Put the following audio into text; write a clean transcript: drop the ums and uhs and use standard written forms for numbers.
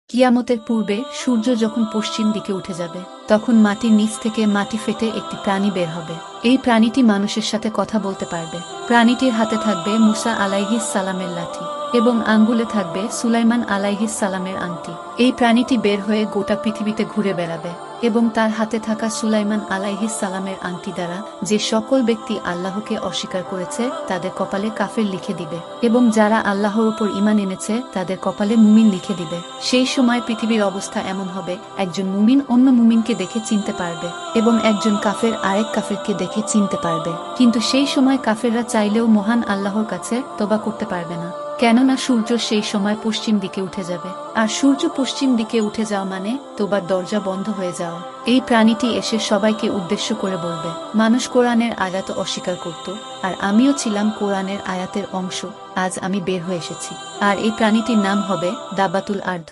কিয়ামতের পূর্বে সূর্য যখন পশ্চিম দিকে উঠে যাবে তখন মাটির নিচ থেকে মাটি ফেটে একটি প্রাণী বের হবে। এই প্রাণীটি মানুষের সাথে কথা বলতে পারবে। প্রাণীটির হাতে থাকবে মুসা আলাইহিস সালামের লাঠি এবং আঙ্গুলে থাকবে সুলাইমান আলাইহিস সালামের আংটি। এই প্রাণীটি বের হয়ে গোটা পৃথিবীতে ঘুরে বেড়াবে এবং তার হাতে থাকা সুলাইমান আলাইহিস সালামের আংটি দ্বারা যে সকল ব্যক্তি আল্লাহকে অস্বীকার করেছে তাদের কপালে কাফের লিখে দিবে এবং যারা আল্লাহর উপর ঈমান এনেছে তাদের কপালে মুমিন লিখে দিবে। সেই সময় পৃথিবীর অবস্থা এমন হবে, একজন মুমিন অন্য মুমিনকে দেখে চিনতে পারবে এবং একজন কাফের আরেক কাফেরকে দেখে চিনতে পারবে। কিন্তু সেই সময় কাফেররা চাইলেও মহান আল্লাহর কাছে তওবা করতে পারবে না, কেননা সূর্য সেই সময় পশ্চিম দিকে উঠে যাবে। আর সূর্য পশ্চিম দিকে উঠে যাওয়া মানে তোবার দরজা বন্ধ হয়ে যাওয়া। এই প্রাণীটি এসে সবাইকে উদ্দেশ্য করে বলবে, মানুষ কোরআনের আয়াত অস্বীকার করত, আর আমিও ছিলাম কোরআনের আয়াতের অংশ। আজ আমি বের হয়ে এসেছি। আর এই প্রাণীটির নাম হবে দাব্বাতুল আরদ।